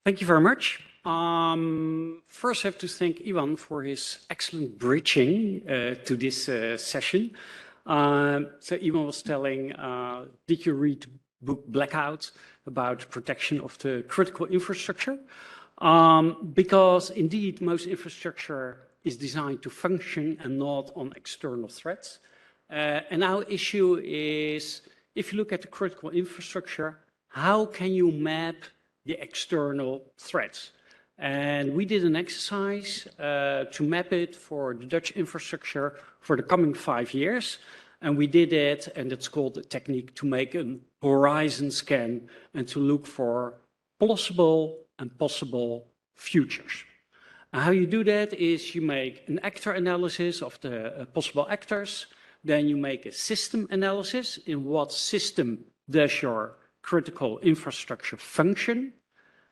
Thank you very much. First, I have to thank Ivan for his excellent bridging to this session. So Ivan was telling, did you read the book Blackout about protection of the critical infrastructure? Because indeed, most infrastructure is designed to function and not on external threats. And our issue is, if you look at the critical infrastructure, how can you map the external threats? And we did an exercise to map it for the Dutch infrastructure for the coming 5 years. And we did it, and it's called a technique to make a horizon scan and to look for plausible and possible futures. And how you do that is you make an actor analysis of the possible actors, then you make a system analysis. In what system does your critical infrastructure function?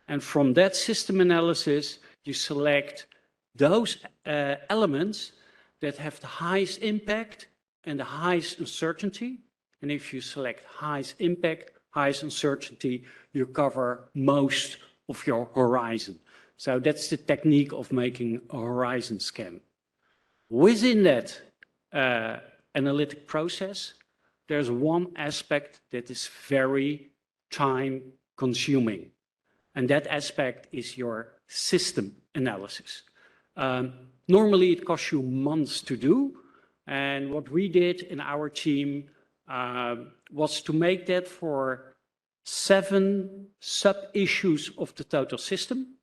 And from that system analysis, you select those elements that have the highest impact and the highest uncertainty. And if you select highest impact, highest uncertainty, you cover most of your horizon. So that's the technique of making a horizon scan. Within that analytic process, there's one aspect that is very time consuming. And that aspect is your system analysis. Normally it costs you months to do. And what we did in our team was to make that for 7 sub-issues of the total system.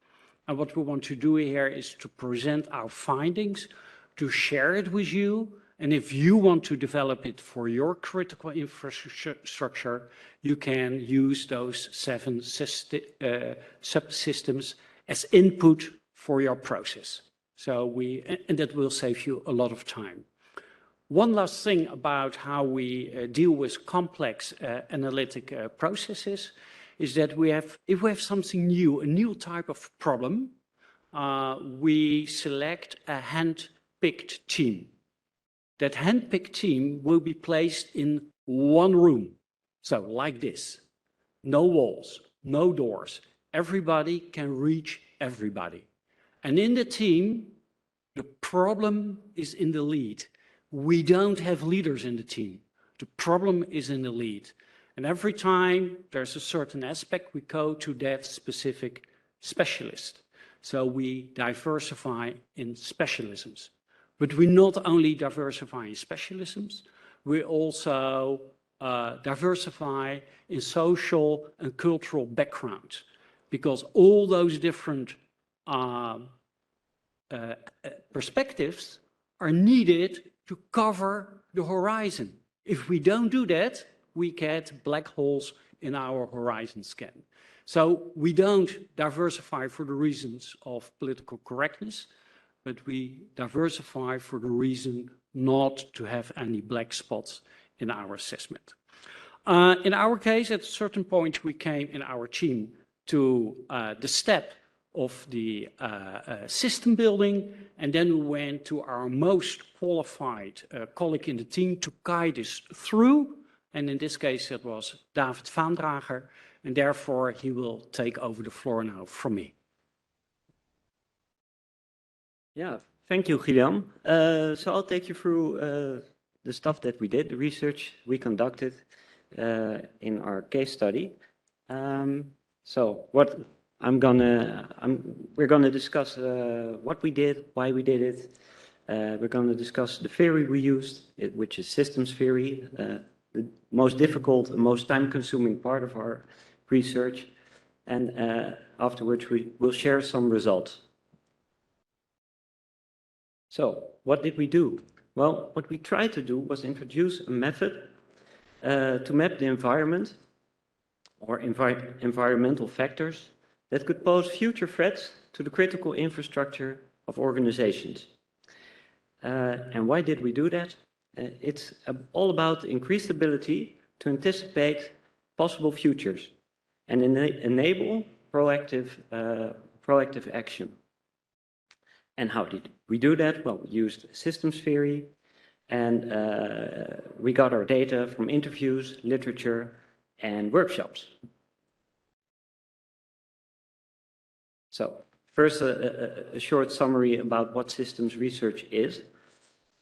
And what we want to do here is to present our findings, to share it with you. And if you want to develop it for your critical infrastructure, you can use those 7 subsystems as input for your process. So and that will save you a lot of time. One last thing about how we deal with complex analytic processes is that if we have something new, a new type of problem, we select a hand-picked team. That hand-picked team will be placed in one room. So like this, no walls, no doors. Everybody can reach everybody. And in the team, the problem is in the lead. We don't have leaders in the team. The problem is in the lead. And every time there's a certain aspect, we go to that specific specialist. So we diversify in specialisms. But we not only diversify in specialisms, we also diversify in social and cultural backgrounds, because all those different perspectives are needed to cover the horizon. If we don't do that, we get black holes in our horizon scan. So we don't diversify for the reasons of political correctness, but we diversify for the reason not to have any black spots in our assessment. In our case, at a certain point, we came in our team to the step of the system building, and then we went to our most qualified colleague in the team to guide us through, and in this case it was David Vaandrager, and therefore he will take over the floor now from me. Yeah, thank you, Gilliam. So I'll take you through the stuff that we did, the research we conducted in our case study. So what we're gonna discuss what we did, why we did it. We're gonna discuss the theory we used, which is systems theory, the most difficult and most time-consuming part of our research. And afterwards, we will share some results. So what did we do? Well, what we tried to do was introduce a method to map the environment or environmental factors that could pose future threats to the critical infrastructure of organizations. And why did we do that? It's all about increased ability to anticipate possible futures and enable proactive action. And how did we do that? Well, we used systems theory, and we got our data from interviews, literature, and workshops. So first, a short summary about what systems research is.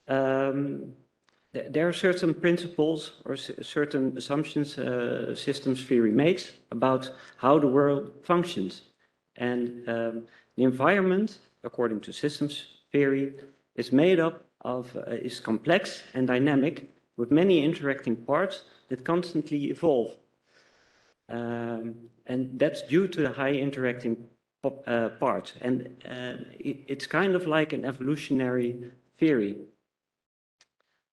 There are certain principles or certain assumptions systems theory makes about how the world functions. And the environment, according to systems theory, is made up of, is complex and dynamic with many interacting parts that constantly evolve. And that's due to the high interacting parts. And it's kind of like an evolutionary theory.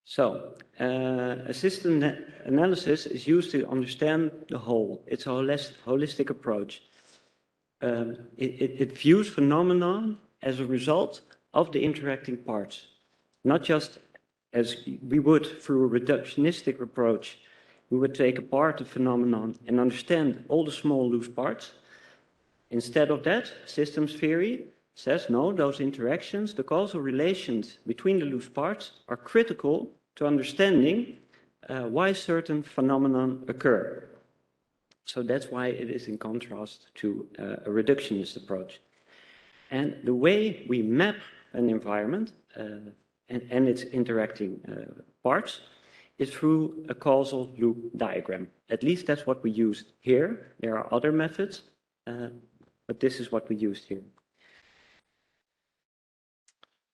So, a system analysis is used to understand the whole. It's a holistic approach. It views phenomena as a result of the interacting parts, not just as we would through a reductionistic approach. We would take apart the phenomenon and understand all the small loose parts. Instead of that, systems theory says no, those interactions, the causal relations between the loose parts are critical to understanding why certain phenomena occur. So that's why it is in contrast to a reductionist approach. And the way we map an environment and its interacting parts is through a causal loop diagram. At least that's what we used here. There are other methods, but this is what we used here.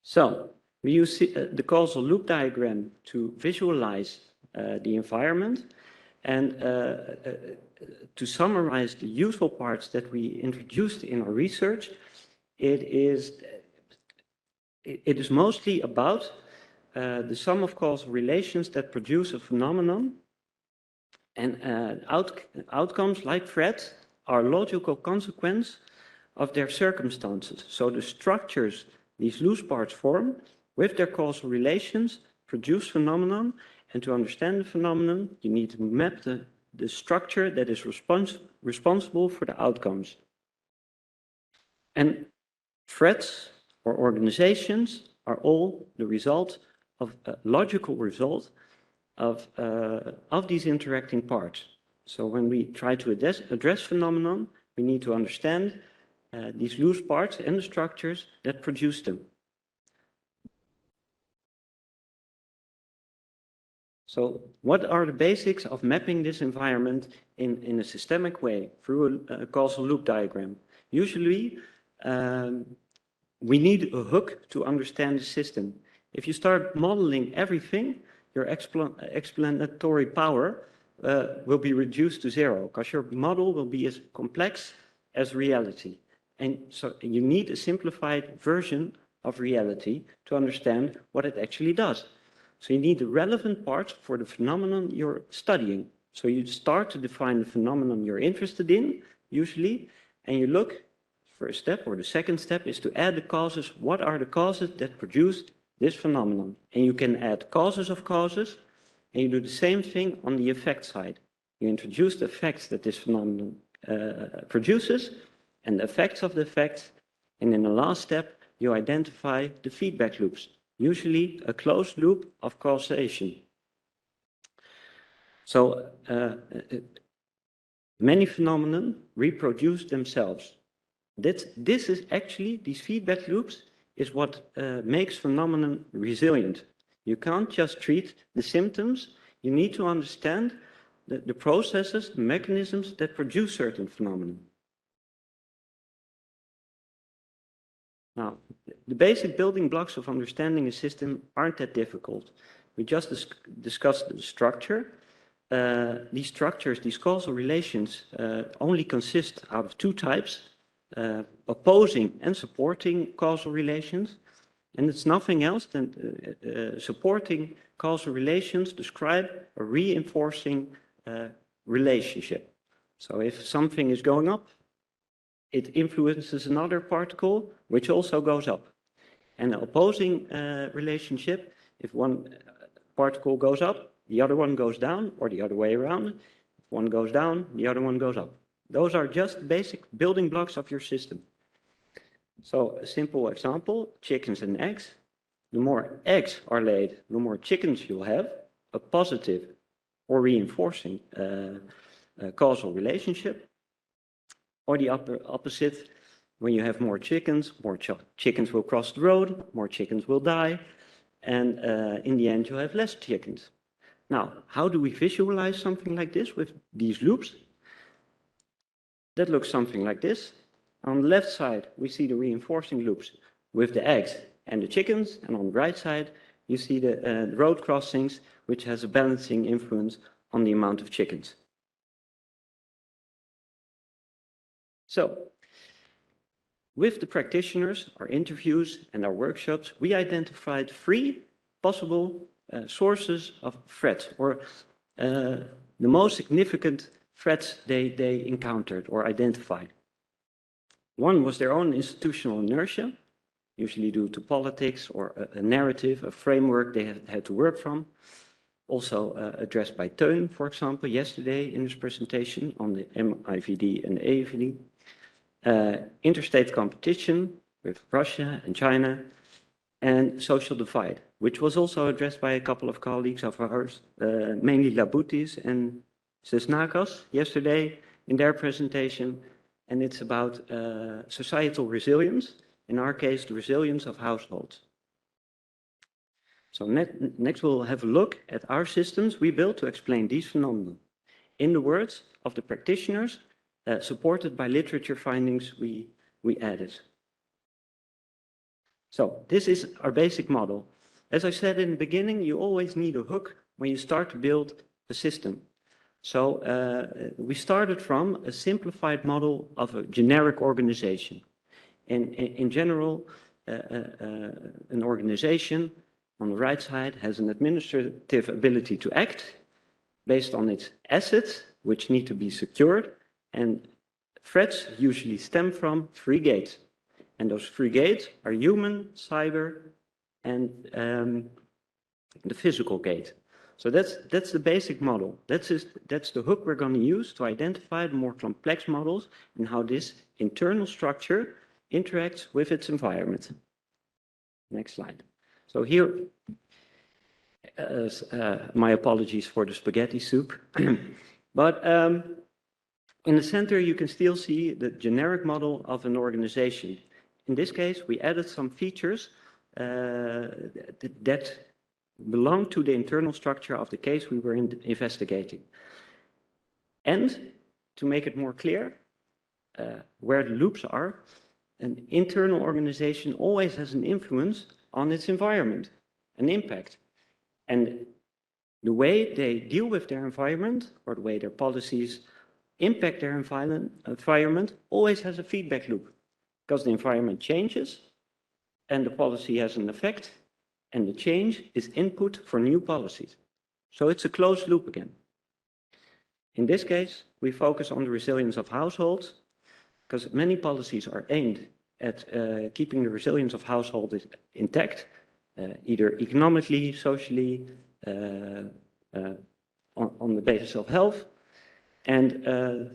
So we use the causal loop diagram to visualize the environment and to summarize the useful parts that we introduced in our research. It is mostly about the sum of causal relations that produce a phenomenon, and outcomes like threats are logical consequence of their circumstances. So the structures these loose parts form with their causal relations produce phenomenon, and to understand the phenomenon you need to map the structure that is responsible for the outcomes. And threats or organizations are all the result of a logical result of these interacting parts. So when we try to address phenomenon, we need to understand these loose parts and the structures that produce them. So what are the basics of mapping this environment in a systemic way through a causal loop diagram? Usually, we need a hook to understand the system. If you start modeling everything, your explanatory power will be reduced to zero, because your model will be as complex as reality. And so you need a simplified version of reality to understand what it actually does. So you need the relevant parts for the phenomenon you're studying. So you start to define the phenomenon you're interested in, usually, and you look, first step or the second step is to add the causes. What are the causes that produce this phenomenon? And you can add causes of causes, and you do the same thing on the effect side. You introduce the effects that this phenomenon produces, and the effects of the effects, and in the last step, you identify the feedback loops, usually a closed loop of causation. So many phenomena reproduce themselves. This is actually, these feedback loops is what makes phenomenon resilient. You can't just treat the symptoms, you need to understand the processes, the mechanisms that produce certain phenomena. Now, the basic building blocks of understanding a system aren't that difficult. We just discussed the structure. These structures, these causal relations, only consist out of two types, opposing and supporting causal relations. And it's nothing else than supporting causal relations describe a reinforcing relationship. So if something is going up, it influences another particle, which also goes up. And the opposing relationship, if one particle goes up, the other one goes down, or the other way around. If one goes down, the other one goes up. Those are just basic building blocks of your system. So a simple example, chickens and eggs. The more eggs are laid, the more chickens you'll have, a positive or reinforcing causal relationship. Or the opposite, When you have more chickens will cross the road, more chickens will die, and in the end you have less chickens. Now, how do we visualize something like this with these loops? That looks something like this. On the left side, we see the reinforcing loops with the eggs and the chickens, and on the right side, you see the road crossings, which has a balancing influence on the amount of chickens. So, with the practitioners, our interviews and our workshops, we identified 3 possible sources of threats, or the most significant threats they encountered or identified. One was their own institutional inertia, usually due to politics or a narrative, a framework they had to work from. Also addressed by Teun, for example, yesterday in his presentation on the MIVD and the AVD. Interstate competition with Russia and China, and social divide, which was also addressed by a couple of colleagues of ours, mainly Laboutis and Sesnakas yesterday in their presentation, and it's about societal resilience, in our case, the resilience of households. So next we'll have a look at our systems we built to explain these phenomena, in the words of the practitioners, supported by literature findings we added. So this is our basic model. As I said in the beginning, you always need a hook when you start to build a system. So we started from a simplified model of a generic organization. In general, an organization on the right side has an administrative ability to act based on its assets, which need to be secured, and threats usually stem from 3 gates. And those 3 gates are human, cyber, and the physical gate. So that's the basic model. That's the hook we're going to use to identify the more complex models and how this internal structure interacts with its environment. Next slide. So here, my apologies for the spaghetti soup, but in the center you can still see the generic model of an organization. In this case, we added some features that belong to the internal structure of the case we were investigating. And to make it more clear where the loops are, an internal organization always has an influence on its environment, an impact. And the way they deal with their environment, or the way their policies impact their environment, always has a feedback loop. Because the environment changes, and the policy has an effect, and the change is input for new policies. So it's a closed loop again. In this case, we focus on the resilience of households, because many policies are aimed at keeping the resilience of households intact, either economically, socially, on the basis of health. And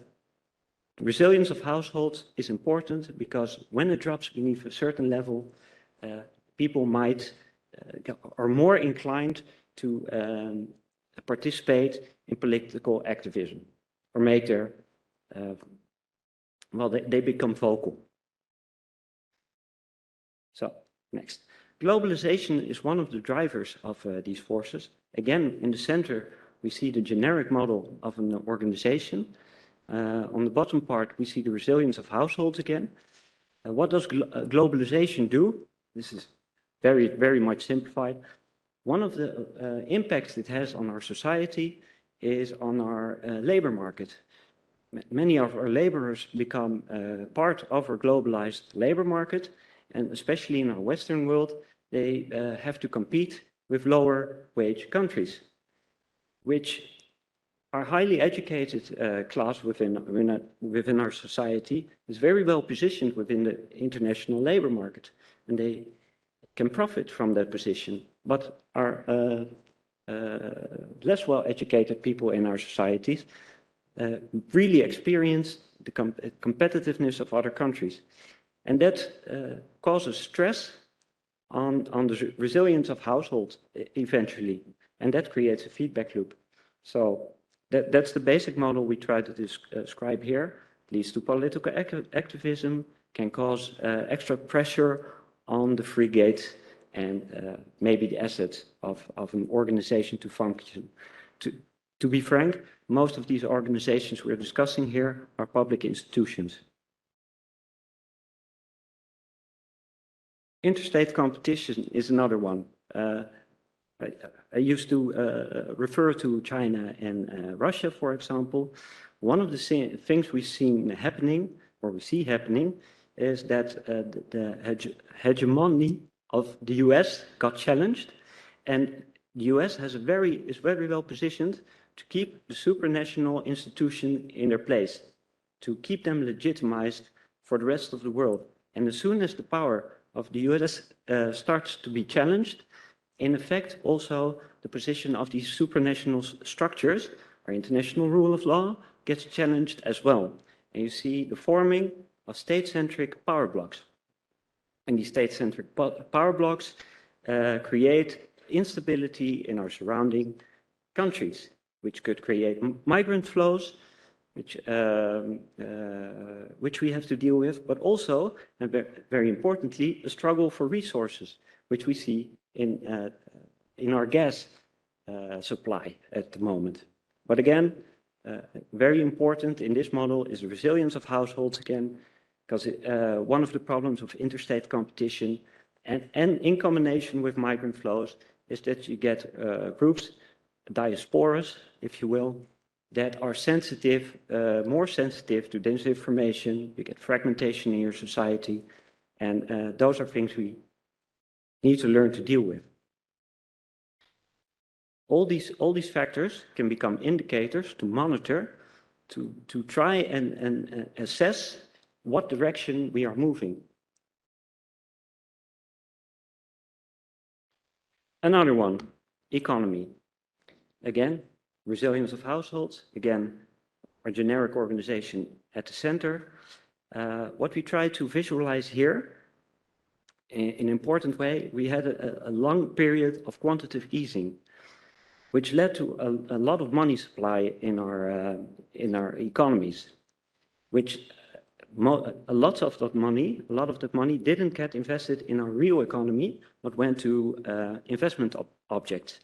resilience of households is important because when it drops beneath a certain level, people are more inclined to participate in political activism or make their, they become vocal. So, next. Globalization is one of the drivers of these forces. Again, in the center, we see the generic model of an organization. On the bottom part, we see the resilience of households again. What does globalization do? This is very, very much simplified. One of the impacts it has on our society is on our labor market. Many of our laborers become part of our globalized labor market, and especially in our Western world, they have to compete with lower wage countries, which our highly educated class within our society is very well positioned within the international labor market, and they can profit from that position. But our less well educated people in our societies really experience the competitiveness of other countries. And that causes stress on the resilience of households eventually, and that creates a feedback loop. So that's the basic model we try to describe here. It leads to political activism, can cause extra pressure on the frigates and maybe the assets of an organization to function. To be frank, most of these organizations we're discussing here are public institutions. Interstate competition is another one. I used to refer to China and Russia, for example. One of the things we've seen happening, or we see happening, is that the hegemony of the US got challenged, and the US is very well positioned to keep the supranational institution in their place, to keep them legitimized for the rest of the world. And as soon as the power of the US starts to be challenged, in effect, also the position of these supranational structures, our international rule of law, gets challenged as well. And you see the forming of state-centric power blocks. And these state-centric power blocks create instability in our surrounding countries, which could create migrant flows, which we have to deal with, but also, and very importantly, a struggle for resources, which we see in our gas supply at the moment. But again, very important in this model is the resilience of households again, because one of the problems of interstate competition and in combination with migrant flows is that you get groups, diasporas, if you will, that are sensitive, more sensitive to disinformation. You get fragmentation in your society, and those are things we need to learn to deal with. All these factors can become indicators to monitor, to try and assess what direction we are moving. Another one, economy. Again, resilience of households. Again, our generic organization at the center. What we try to visualize here, in an important way, we had a long period of quantitative easing, which led to a lot of money supply in our economies, which a lot of that money didn't get invested in our real economy, but went to investment objects,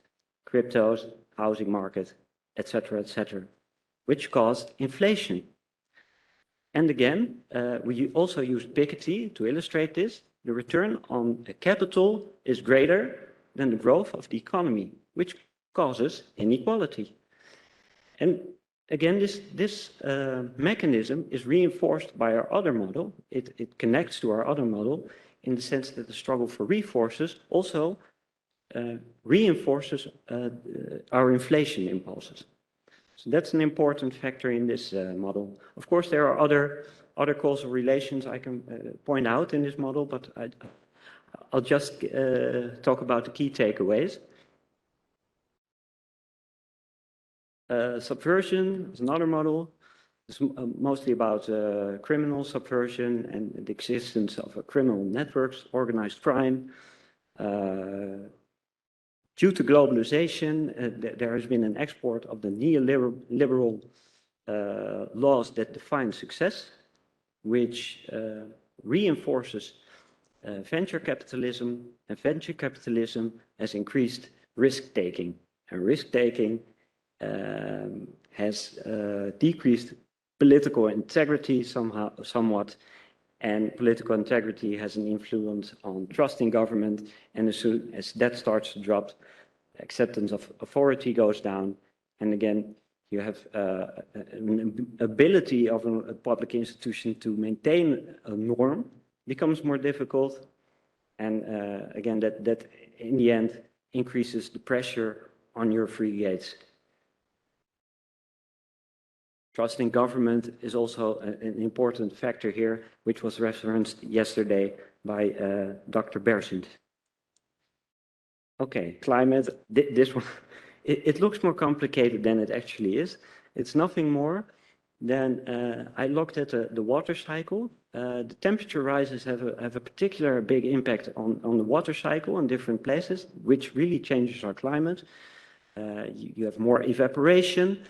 cryptos, housing market, etc., which caused inflation. And again, we also used Piketty to illustrate this. The return on capital is greater than the growth of the economy, which causes inequality. And again, this mechanism is reinforced by our other model. It connects to our other model in the sense that the struggle for resources also reinforces our inflation impulses. So that's an important factor in this model. Of course, there are other causal relations I can point out in this model, but I'll just talk about the key takeaways. Subversion is another model. It's mostly about criminal subversion and the existence of criminal networks, organized crime. Due to globalization, there has been an export of the neoliberal laws that define success, which reinforces venture capitalism, and venture capitalism has increased risk-taking, and risk-taking has decreased political integrity somewhat, and political integrity has an influence on trust in government, and as soon as that starts to drop, acceptance of authority goes down, and again, you have an ability of a public institution to maintain a norm becomes more difficult, and again, that in the end increases the pressure on your free gates. Trust in government is also an important factor here, which was referenced yesterday by Dr. Bersint. Okay, climate, this one, it looks more complicated than it actually is. It's nothing more than, I looked at the water cycle. The temperature rises have a particular big impact on the water cycle in different places, which really changes our climate. You have more evaporation,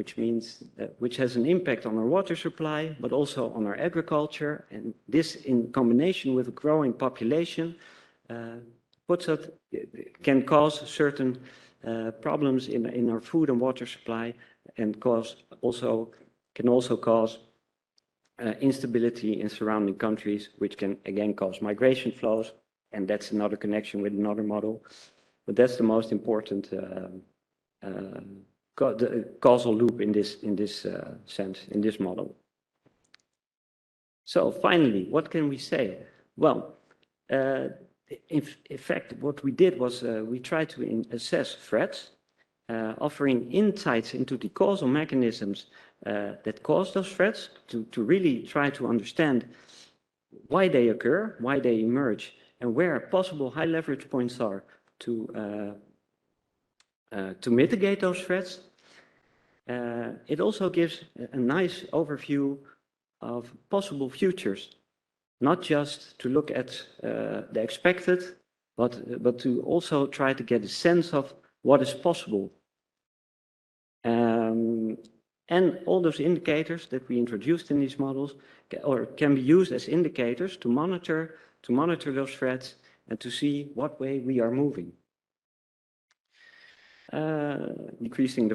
which means which has an impact on our water supply, but also on our agriculture. And this, in combination with a growing population, can cause certain problems in our food and water supply, and can also cause instability in surrounding countries, which can again cause migration flows. And that's another connection with another model. But that's the most important causal loop in this sense, in this model. So finally, what can we say? Well, in fact, what we did was we tried to assess threats, offering insights into the causal mechanisms that cause those threats, to really try to understand why they occur, why they emerge, and where possible high leverage points are to mitigate those threats. It also gives a nice overview of possible futures, not just to look at the expected, but to also try to get a sense of what is possible. And all those indicators that we introduced in these models can be used as indicators to monitor those threats and to see what way we are moving. Decreasing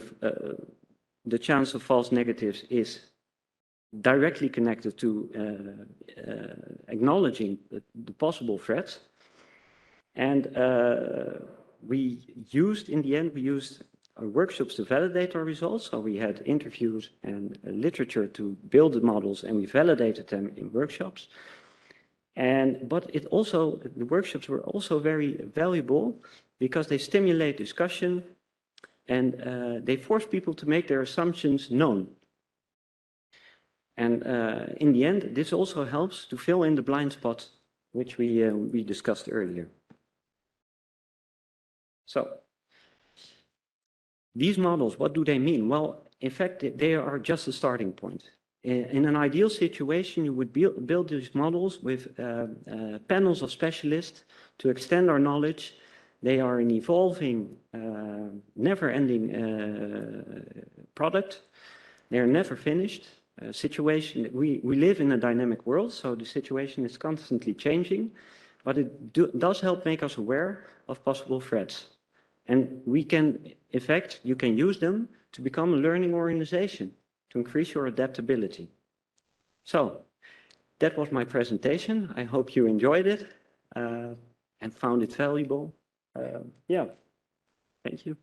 the chance of false negatives is directly connected to acknowledging the possible threats. And in the end, we used workshops to validate our results. So we had interviews and literature to build the models, and we validated them in workshops. But the workshops were also very valuable because they stimulate discussion, and they force people to make their assumptions known. And in the end, this also helps to fill in the blind spots, which we discussed earlier. So these models, what do they mean? Well, in fact, they are just a starting point. In an ideal situation, you would build these models with panels of specialists to extend our knowledge. They are an evolving, never-ending product. They are never finished. Situation. We live in a dynamic world, so the situation is constantly changing, but it does help make us aware of possible threats. And we can, in fact, you can use them to become a learning organization, to increase your adaptability. So that was my presentation. I hope you enjoyed it and found it valuable. Yeah, thank you.